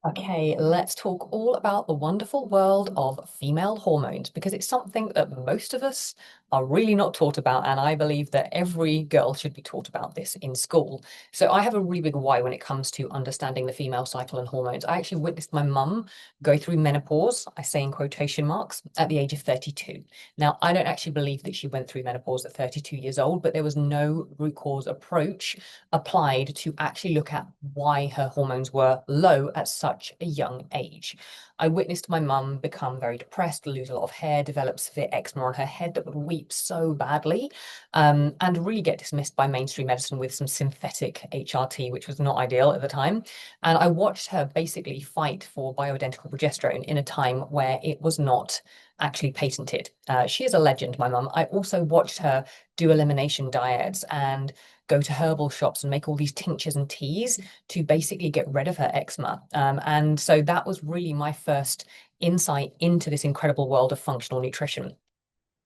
Okay, let's talk all about the wonderful world of female hormones because it's something that most of us are really not taught about. And I believe that every girl should be taught about this in school. So I have a really big why when it comes to understanding the female cycle and hormones. I actually witnessed my mum go through menopause, I say in quotation marks, at the age of 32. Now, I don't actually believe that she went through menopause at 32 years old, but there was no root cause approach applied to actually look at why her hormones were low at such a young age. I witnessed my mum become very depressed, lose a lot of hair, develop severe eczema on her head that would weep so badly, and really get dismissed by mainstream medicine with some synthetic HRT, which was not ideal at the time. And I watched her basically fight for bioidentical progesterone in a time where it was not actually patented. She is a legend, my mum. I also watched her do elimination diets and go to herbal shops and make all these tinctures and teas to basically get rid of her eczema. And so that was really my first insight into this incredible world of functional nutrition.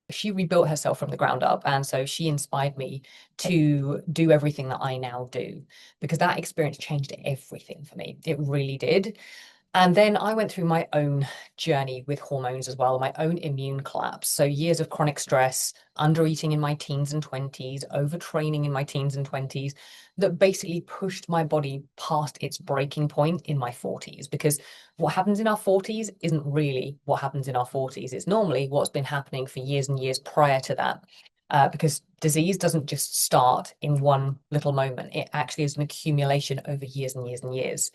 She rebuilt herself from the ground up. And so she inspired me to do everything that I now do because that experience changed everything for me. It really did. And then I went through my own journey with hormones as well, my own immune collapse. So years of chronic stress, under eating in my teens and 20s, overtraining in my teens and 20s, that basically pushed my body past its breaking point in my 40s. Because what happens in our 40s isn't really what happens in our 40s. It's normally what's been happening for years and years prior to that. Because disease doesn't just start in one little moment. It actually is an accumulation over years and years and years.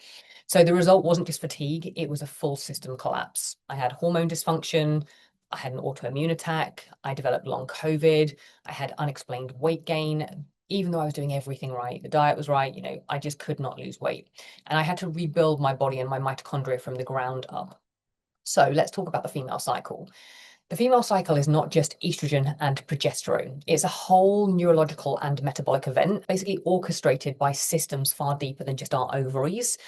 So the result wasn't just fatigue, it was a full system collapse. I had hormone dysfunction, I had an autoimmune attack, I developed long COVID, I had unexplained weight gain. Even though I was doing everything right, the diet was right, I just could not lose weight. And I had to rebuild my body and my mitochondria from the ground up. So let's talk about the female cycle. The female cycle is not just estrogen and progesterone. It's a whole neurological and metabolic event, basically orchestrated by systems far deeper than just our ovaries.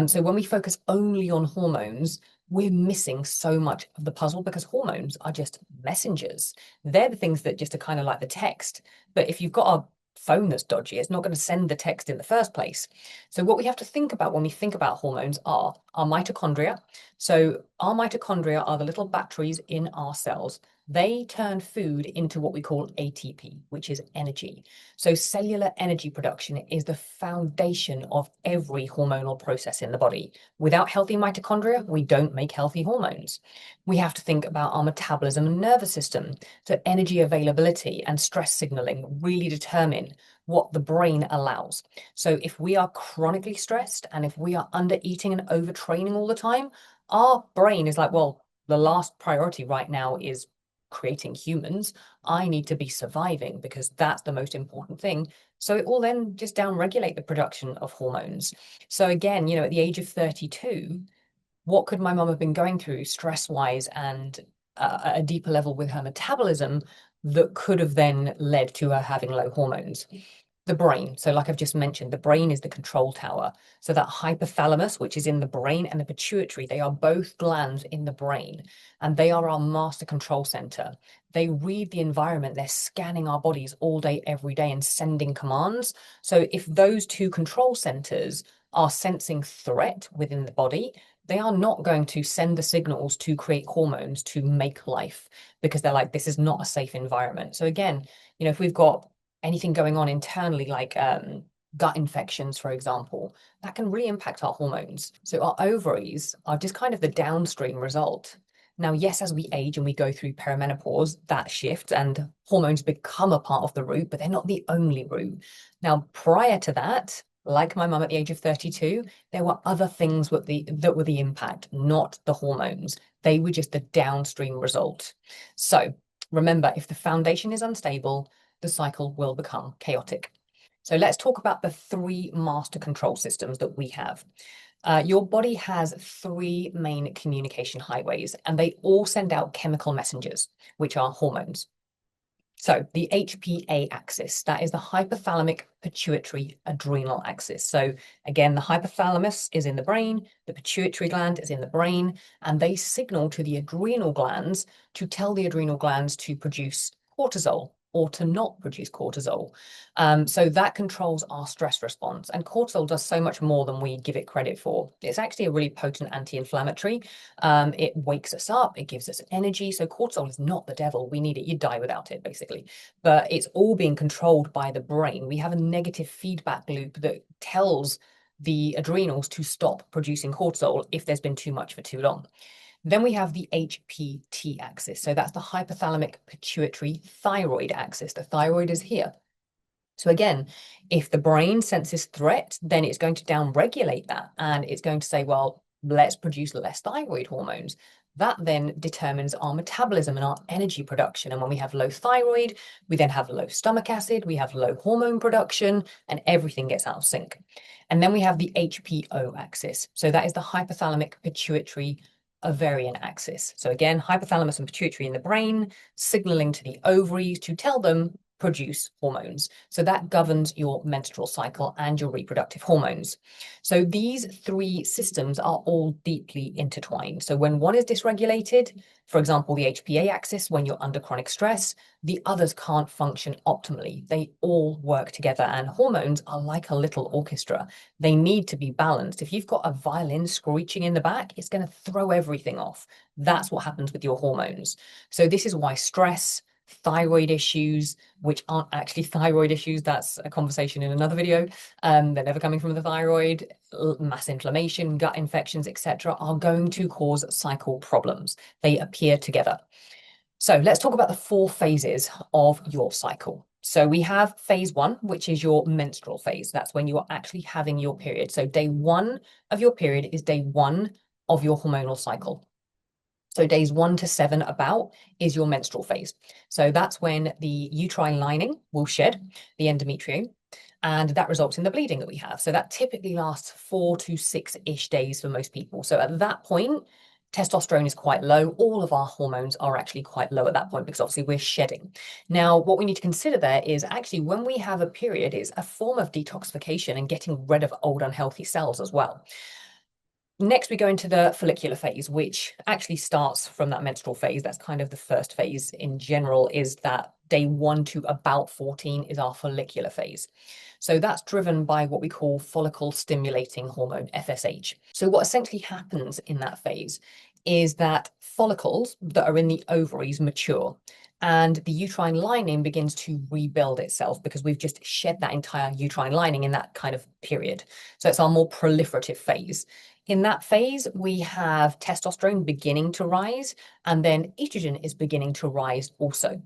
So when we focus only on hormones, we're missing so much of the puzzle because hormones are just messengers. They're the things that just are kind of like the text. But if you've got a phone that's dodgy, it's not going to send the text in the first place. So what we have to think about when we think about hormones are our mitochondria. So our mitochondria are the little batteries in our cells. They turn food into what we call ATP, which is energy. So cellular energy production is the foundation of every hormonal process in the body. Without healthy mitochondria, we don't make healthy hormones. We have to think about our metabolism and nervous system. So energy availability and stress signaling really determine what the brain allows. So if we are chronically stressed and if we are under eating and overtraining all the time, our brain is like, well, the last priority right now is creating humans. I need to be surviving because that's the most important thing. So it will then just downregulate the production of hormones. So again, at the age of 32, what could my mum have been going through stress wise and at a deeper level with her metabolism that could have then led to her having low hormones? The brain. So, like I've just mentioned, the brain is the control tower. So, that hypothalamus, which is in the brain, and the pituitary, they are both glands in the brain, and they are our master control center. They read the environment, they're scanning our bodies all day, every day, and sending commands. So, if those two control centers are sensing threat within the body, they are not going to send the signals to create hormones to make life because they're like, this is not a safe environment. So, again, if we've got anything going on internally, like gut infections, for example, that can really impact our hormones. So our ovaries are just kind of the downstream result. Now, yes, as we age and we go through perimenopause, that shifts and hormones become a part of the root, but they're not the only root. Now, prior to that, like my mum at the age of 32, there were other things that were the impact, not the hormones. They were just the downstream result. So remember, if the foundation is unstable, the cycle will become chaotic. So let's talk about the three master control systems that we have. Your body has three main communication highways, and they all send out chemical messengers, which are hormones. So the HPA axis, that is the hypothalamic pituitary adrenal axis. So again, the hypothalamus is in the brain, the pituitary gland is in the brain, and they signal to the adrenal glands to tell the adrenal glands to produce cortisol, or to not produce cortisol. So that controls our stress response. And cortisol does so much more than we give it credit for. It's actually a really potent anti-inflammatory. It wakes us up, it gives us energy. So cortisol is not the devil. We need it. You die without it, basically. But it's all being controlled by the brain. We have a negative feedback loop that tells the adrenals to stop producing cortisol if there's been too much for too long. Then we have the HPT axis. So that's the hypothalamic pituitary thyroid axis. The thyroid is here. So again, if the brain senses threat, then it's going to downregulate that and it's going to say, well, let's produce less thyroid hormones. That then determines our metabolism and our energy production. And when we have low thyroid, we then have low stomach acid, we have low hormone production, and everything gets out of sync. And then we have the HPO axis. So that is the hypothalamic pituitary ovarian axis. So again, hypothalamus and pituitary in the brain, signaling to the ovaries to tell them produce hormones. So that governs your menstrual cycle and your reproductive hormones. So these three systems are all deeply intertwined. So when one is dysregulated, for example, the HPA axis, when you're under chronic stress, the others can't function optimally. They all work together, and hormones are like a little orchestra. They need to be balanced. If you've got a violin screeching in the back, it's going to throw everything off. That's what happens with your hormones. So this is why stress, thyroid issues, which aren't actually thyroid issues, that's a conversation in another video, they're never coming from the thyroid, mass inflammation, gut infections, etc., are going to cause cycle problems. They appear together. So let's talk about the 4 phases of your cycle. So we have phase 1, which is your menstrual phase. That's when you are actually having your period. So day 1 of your period is day 1 of your hormonal cycle. So days 1 to 7 about is your menstrual phase. So that's when the uterine lining will shed, the endometrium, and that results in the bleeding that we have. So that typically lasts 4 to 6-ish days for most people. So at that point, testosterone is quite low. All of our hormones are actually quite low at that point because obviously we're shedding. Now, what we need to consider there is actually when we have a period, it's a form of detoxification and getting rid of old unhealthy cells as well. Next, we go into the follicular phase, which actually starts from that menstrual phase. That's kind of the first phase in general, is that day 1 to about 14 is our follicular phase. So that's driven by what we call follicle stimulating hormone, FSH. So what essentially happens in that phase is that follicles that are in the ovaries mature and the uterine lining begins to rebuild itself because we've just shed that entire uterine lining in that kind of period. So it's our more proliferative phase. In that phase, we have testosterone beginning to rise, and then estrogen is beginning to rise also.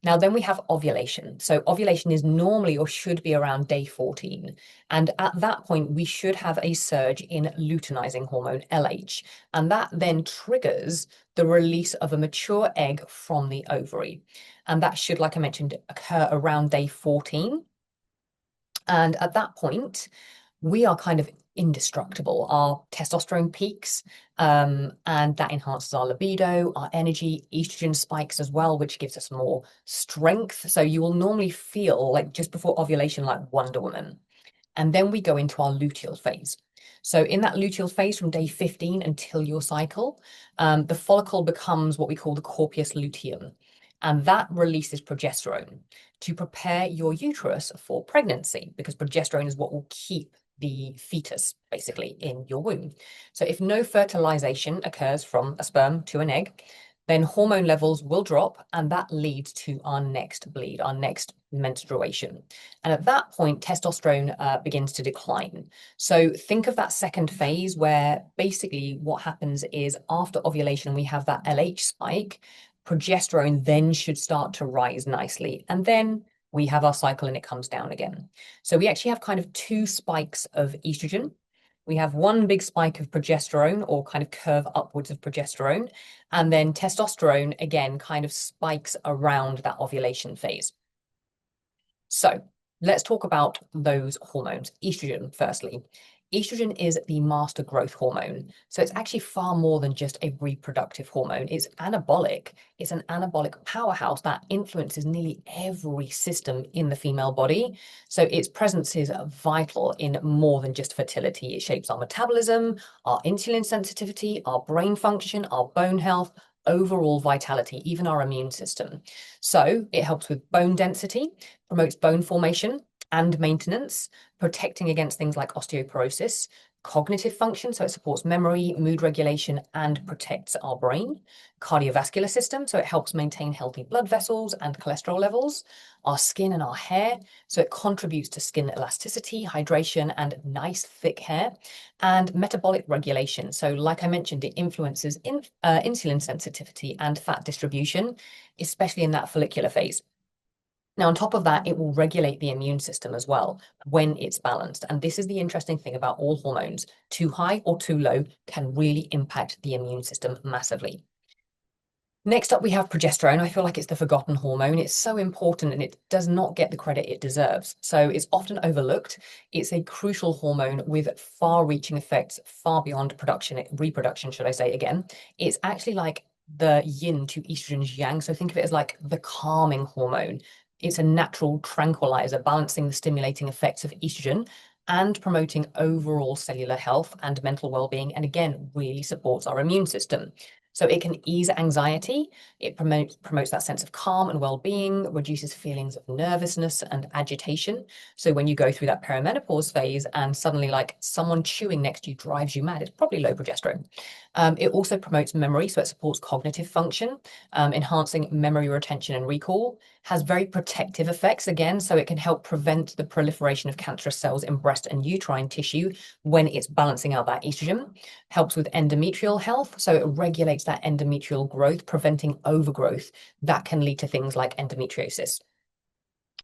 Now, then we have ovulation. So ovulation is normally or should be around day 14. And at that point, we should have a surge in luteinizing hormone, LH. And that then triggers the release of a mature egg from the ovary. And that should, like I mentioned, occur around day 14. And at that point, we are kind of indestructible. Our testosterone peaks, and that enhances our libido, our energy. Estrogen spikes as well, which gives us more strength. So you will normally feel like just before ovulation, like Wonder Woman. And then we go into our luteal phase. So in that luteal phase from day 15 until your cycle, the follicle becomes what we call the corpus luteum. And that releases progesterone to prepare your uterus for pregnancy, because progesterone is what will keep the fetus basically in your womb. So if no fertilization occurs from a sperm to an egg, then hormone levels will drop, and that leads to our next bleed, our next menstruation. And at that point, testosterone begins to decline. So think of that second phase where basically what happens is after ovulation, we have that LH spike, progesterone then should start to rise nicely. And then we have our cycle and it comes down again. So we actually have kind of 2 spikes of estrogen. We have one big spike of progesterone, or kind of curve upwards of progesterone. And then testosterone, again, kind of spikes around that ovulation phase. So let's talk about those hormones. Estrogen, firstly. Estrogen is the master growth hormone. So it's actually far more than just a reproductive hormone. It's anabolic. It's an anabolic powerhouse that influences nearly every system in the female body. So its presence is vital in more than just fertility. It shapes our metabolism, our insulin sensitivity, our brain function, our bone health, overall vitality, even our immune system. So it helps with bone density, promotes bone formation and maintenance, protecting against things like osteoporosis, cognitive function, so it supports memory, mood regulation, and protects our brain. Cardiovascular system, so it helps maintain healthy blood vessels and cholesterol levels. Our skin and our hair, so it contributes to skin elasticity, hydration, and nice thick hair. And metabolic regulation, so like I mentioned, it influences insulin sensitivity and fat distribution, especially in that follicular phase. Now, on top of that, it will regulate the immune system as well when it's balanced. And this is the interesting thing about all hormones. Too high or too low can really impact the immune system massively. Next up, we have progesterone. I feel like it's the forgotten hormone. It's so important and it does not get the credit it deserves. So it's often overlooked. It's a crucial hormone with far-reaching effects, far beyond reproduction, should I say again. It's actually like the yin to estrogen's yang. So think of it as like the calming hormone. It's a natural tranquilizer, balancing the stimulating effects of estrogen and promoting overall cellular health and mental well-being, and again, really supports our immune system. So it can ease anxiety, it promotes that sense of calm and well-being, reduces feelings of nervousness and agitation. So when you go through that perimenopause phase and suddenly like someone chewing next to you drives you mad, it's probably low progesterone. It also promotes memory, so it supports cognitive function, enhancing memory retention and recall, has very protective effects again, so it can help prevent the proliferation of cancerous cells in breast and uterine tissue when it's balancing out that estrogen, helps with endometrial health, so it regulates that endometrial growth, preventing overgrowth that can lead to things like endometriosis.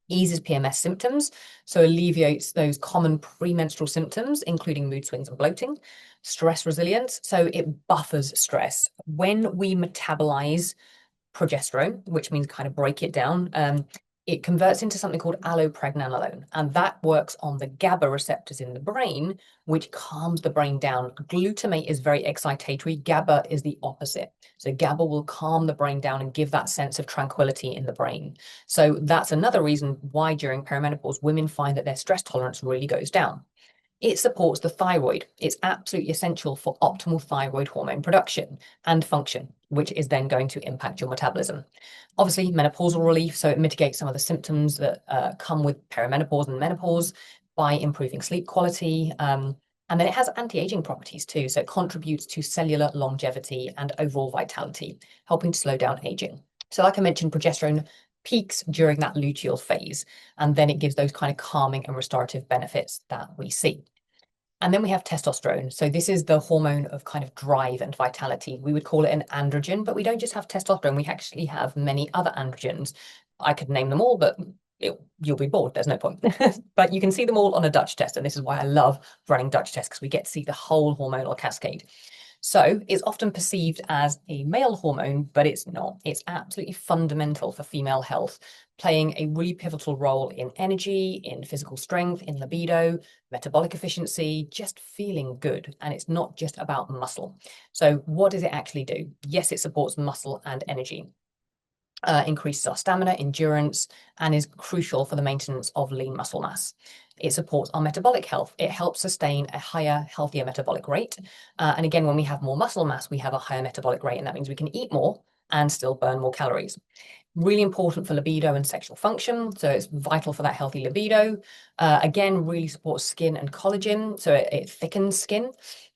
Eases PMS symptoms, so alleviates those common premenstrual symptoms, including mood swings and bloating. Stress resilience, so it buffers stress. When we metabolize progesterone, which means kind of break it down, it converts into something called allopregnanolone, and that works on the GABA receptors in the brain, which calms the brain down. Glutamate is very excitatory. GABA is the opposite. So GABA will calm the brain down and give that sense of tranquility in the brain. So that's another reason why during perimenopause, women find that their stress tolerance really goes down. It supports the thyroid. It's absolutely essential for optimal thyroid hormone production and function, which is then going to impact your metabolism. Obviously, menopausal relief, so it mitigates some of the symptoms that come with perimenopause and menopause by improving sleep quality. And then it has anti-aging properties too, so it contributes to cellular longevity and overall vitality, helping to slow down aging. So like I mentioned, progesterone peaks during that luteal phase, and then it gives those kind of calming and restorative benefits that we see. And then we have testosterone. So this is the hormone of kind of drive and vitality. We would call it an androgen, but we don't just have testosterone. We actually have many other androgens. I could name them all, but you'll be bored. There's no point. But you can see them all on a Dutch test. And this is why I love running Dutch tests, because we get to see the whole hormonal cascade. So it's often perceived as a male hormone, but it's not. It's absolutely fundamental for female health, playing a really pivotal role in energy, in physical strength, in libido, metabolic efficiency, just feeling good. And it's not just about muscle. So what does it actually do? Yes, it supports muscle and energy. Increases our stamina, endurance, and is crucial for the maintenance of lean muscle mass. It supports our metabolic health. It helps sustain a higher, healthier metabolic rate. And again, when we have more muscle mass, we have a higher metabolic rate, and that means we can eat more and still burn more calories. Really important for libido and sexual function. So it's vital for that healthy libido. Again, really supports skin and collagen. So it thickens skin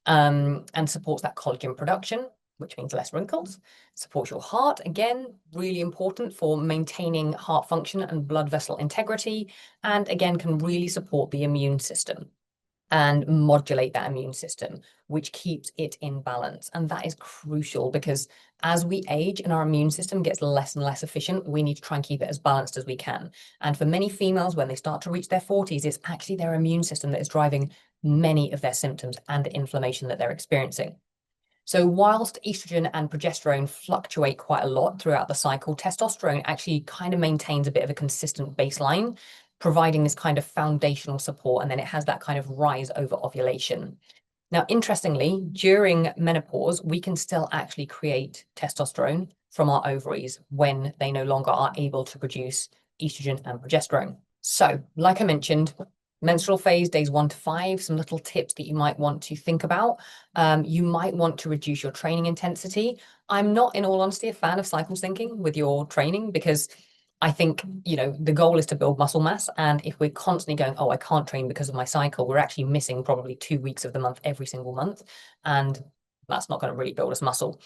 and supports that collagen production, which means less wrinkles. Supports your heart, again, really important for maintaining heart function and blood vessel integrity. And again, can really support the immune system and modulate that immune system, which keeps it in balance. And that is crucial because as we age and our immune system gets less and less efficient, we need to try and keep it as balanced as we can. And for many females, when they start to reach their 40s, it's actually their immune system that is driving many of their symptoms and inflammation that they're experiencing. So whilst estrogen and progesterone fluctuate quite a lot throughout the cycle, testosterone actually kind of maintains a bit of a consistent baseline, providing this kind of foundational support, and then it has that kind of rise over ovulation. Now, interestingly, during menopause, we can still actually create testosterone from our ovaries when they no longer are able to produce estrogen and progesterone. So, like I mentioned, Menstrual phase, days 1 to 5, some little tips that you might want to think about. You might want to reduce your training intensity. I'm not, in all honesty, a fan of cycle syncing with your training because I think, the goal is to build muscle mass. And if we're constantly going, oh, I can't train because of my cycle, we're actually missing probably 2 weeks of the month every single month. And that's not going to really build us muscle.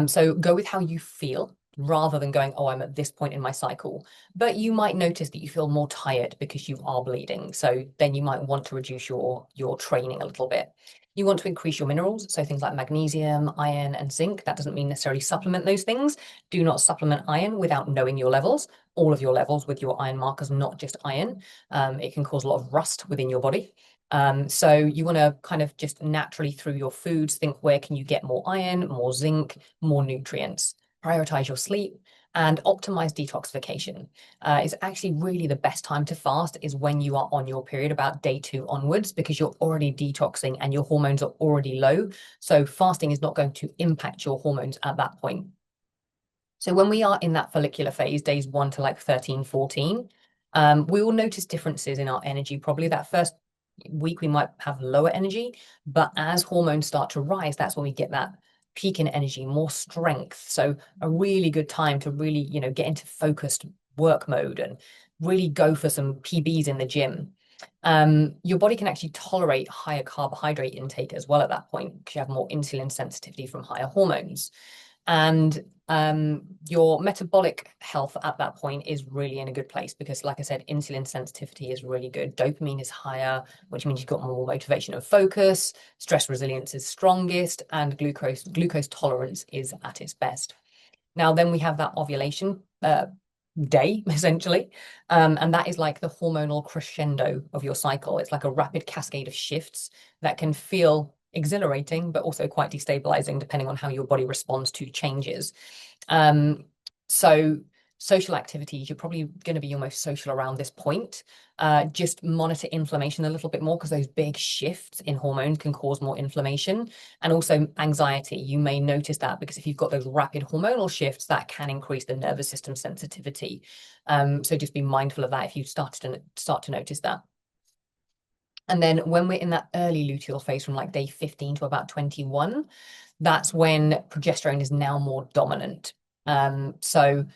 So go with how you feel rather than going, oh, I'm at this point in my cycle. But you might notice that you feel more tired because you are bleeding. So then you might want to reduce your training a little bit. You want to increase your minerals, so things like magnesium, iron, and zinc. That doesn't mean necessarily supplement those things. Do not supplement iron without knowing your levels, all of your levels with your iron markers, not just iron. It can cause a lot of rust within your body. So you want to kind of just naturally through your foods think, where can you get more iron, more zinc, more nutrients? Prioritize your sleep and optimize detoxification. It's actually really the best time to fast is when you are on your period, about day 2 onwards, because you're already detoxing and your hormones are already low. So fasting is not going to impact your hormones at that point. So when we are in that follicular phase, days 1 to like 13, 14, we will notice differences in our energy. Probably that first week we might have lower energy, but as hormones start to rise, that's when we get that peak in energy, more strength. So a really good time to really, get into focused work mode and really go for some PBs in the gym. Your body can actually tolerate higher carbohydrate intake as well at that point because you have more insulin sensitivity from higher hormones. And your metabolic health at that point is really in a good place because, like I said, insulin sensitivity is really good. Dopamine is higher, which means you've got more motivation and focus. Stress resilience is strongest, and glucose tolerance is at its best. Now, then we have that ovulation day, essentially. And that is like the hormonal crescendo of your cycle. It's like a rapid cascade of shifts that can feel exhilarating, but also quite destabilizing depending on how your body responds to changes. So social activities, you're probably going to be your most social around this point. Just monitor inflammation a little bit more because those big shifts in hormones can cause more inflammation, and also anxiety. You may notice that because if you've got those rapid hormonal shifts, that can increase the nervous system sensitivity. So just be mindful of that if you start to notice that. And then when we're in that early luteal phase from like day 15 to about 21, that's when progesterone is now more dominant. So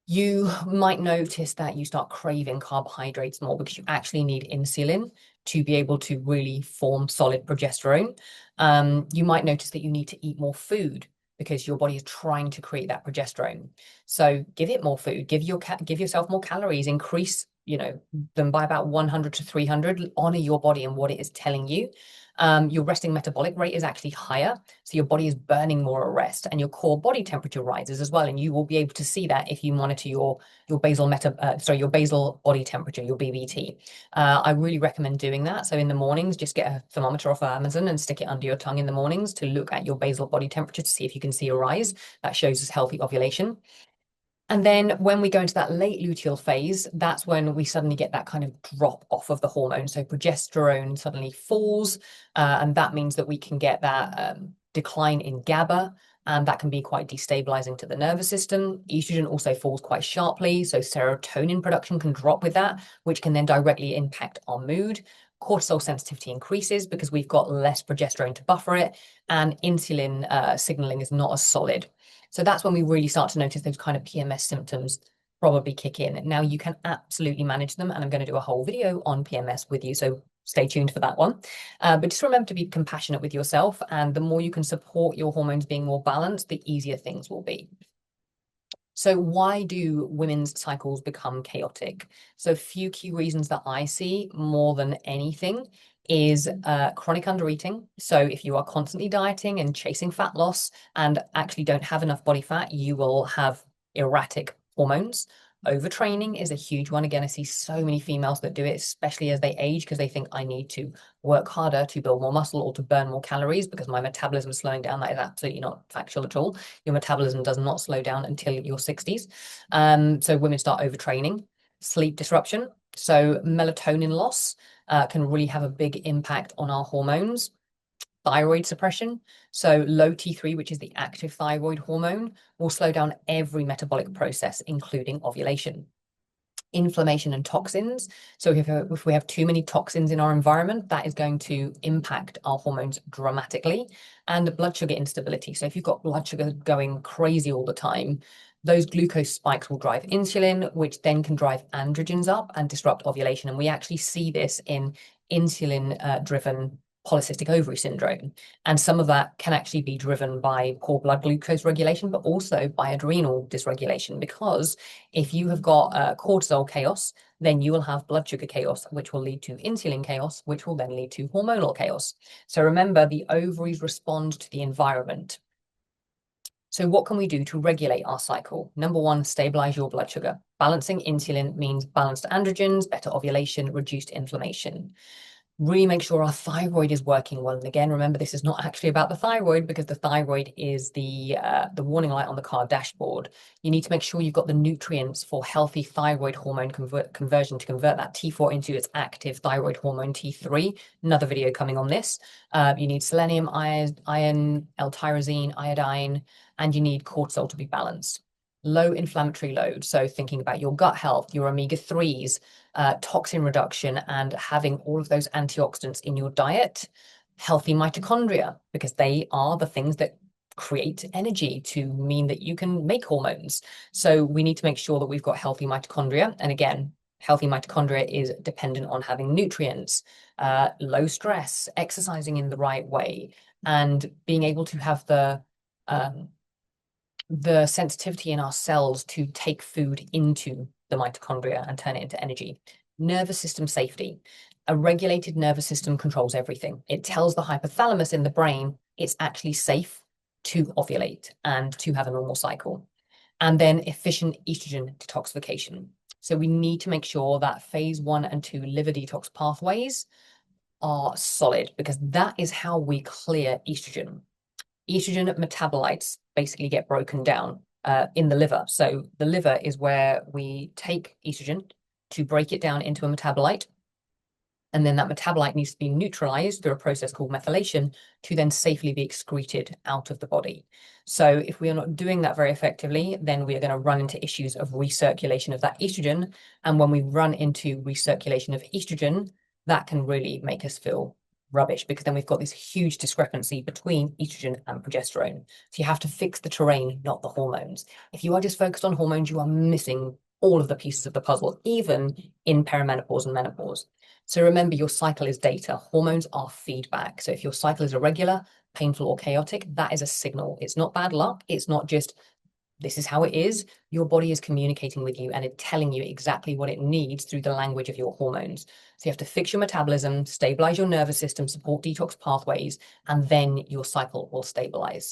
you might notice that you start craving carbohydrates more because you actually need insulin to be able to really form solid progesterone. You might notice that you need to eat more food because your body is trying to create that progesterone. So give it more food, give yourself more calories, increase, them by about 100 to 300, honor your body and what it is telling you. Your resting metabolic rate is actually higher. So your body is burning more at rest and your core body temperature rises as well. And you will be able to see that if you monitor your basal your basal body temperature, your BBT. I really recommend doing that. So in the mornings, just get a thermometer off of Amazon and stick it under your tongue in the mornings to look at your basal body temperature to see if you can see a rise. That shows us healthy ovulation. And then when we go into that late luteal phase, that's when we suddenly get that kind of drop off of the hormone. So progesterone suddenly falls, and that means that we can get that decline in GABA, and that can be quite destabilizing to the nervous system. Estrogen also falls quite sharply, so serotonin production can drop with that, which can then directly impact our mood. Cortisol sensitivity increases because we've got less progesterone to buffer it, and insulin signaling is not as solid. So that's when we really start to notice those kind of PMS symptoms probably kick in. Now you can absolutely manage them, and I'm going to do a whole video on PMS with you, so stay tuned for that one. But just remember to be compassionate with yourself, and the more you can support your hormones being more balanced, the easier things will be. So why do women's cycles become chaotic? So a few key reasons that I see more than anything is chronic undereating. So if you are constantly dieting and chasing fat loss and actually don't have enough body fat, you will have erratic hormones. Overtraining is a huge one. Again, I see so many females that do it, especially as they age, because they think I need to work harder to build more muscle or to burn more calories because my metabolism is slowing down. That is absolutely not factual at all. Your metabolism does not slow down until your 60s. So women start overtraining. Sleep disruption. So melatonin loss can really have a big impact on our hormones. Thyroid suppression. So low T3, which is the active thyroid hormone, will slow down every metabolic process, including ovulation. inflammation and toxins. So if we have too many toxins in our environment, that is going to impact our hormones dramatically, and blood sugar instability. So if you've got blood sugar going crazy all the time, those glucose spikes will drive insulin, which then can drive androgens up and disrupt ovulation. And we actually see this in insulin driven polycystic ovary syndrome. And some of that can actually be driven by poor blood glucose regulation, but also by adrenal dysregulation. Because if you have got cortisol chaos, then you will have blood sugar chaos, which will lead to insulin chaos, which will then lead to hormonal chaos. So remember, the ovaries respond to the environment. So what can we do to regulate our cycle? Number one, stabilize your blood sugar. Balancing insulin means balanced androgens, better ovulation, reduced inflammation. Really make sure our thyroid is working well. And again, remember, this is not actually about the thyroid, because the thyroid is the warning light on the car dashboard. You need to make sure you've got the nutrients for healthy thyroid hormone conversion to convert that T4 into its active thyroid hormone T3. Another video coming on this. You need selenium, iron, L-tyrosine, iodine, and you need cortisol to be balanced. Low inflammatory load. So thinking about your gut health, your omega-3s, toxin reduction, and having all of those antioxidants in your diet. Healthy mitochondria, because they are the things that create energy to mean that you can make hormones. So we need to make sure that we've got healthy mitochondria. And again, healthy mitochondria is dependent on having nutrients, low stress, exercising in the right way, and being able to have the sensitivity in our cells to take food into the mitochondria and turn it into energy. Nervous system safety. A regulated nervous system controls everything. It tells the hypothalamus in the brain it's actually safe to ovulate and to have a normal cycle. And then efficient estrogen detoxification. So we need to make sure that phase 1 and 2 liver detox pathways are solid, because that is how we clear estrogen. Estrogen metabolites basically get broken down in the liver. So the liver is where we take estrogen to break it down into a metabolite. And then that metabolite needs to be neutralized through a process called methylation to then safely be excreted out of the body. So if we are not doing that very effectively, then we are going to run into issues of recirculation of that estrogen. And when we run into recirculation of estrogen, that can really make us feel rubbish, because then we've got this huge discrepancy between estrogen and progesterone. So you have to fix the terrain, not the hormones. If you are just focused on hormones, you are missing all of the pieces of the puzzle, even in perimenopause and menopause. So remember, your cycle is data. Hormones are feedback. So if your cycle is irregular, painful, or chaotic, that is a signal. It's not bad luck. It's not just this is how it is. Your body is communicating with you and it's telling you exactly what it needs through the language of your hormones. So you have to fix your metabolism, stabilize your nervous system, support detox pathways, and then your cycle will stabilize.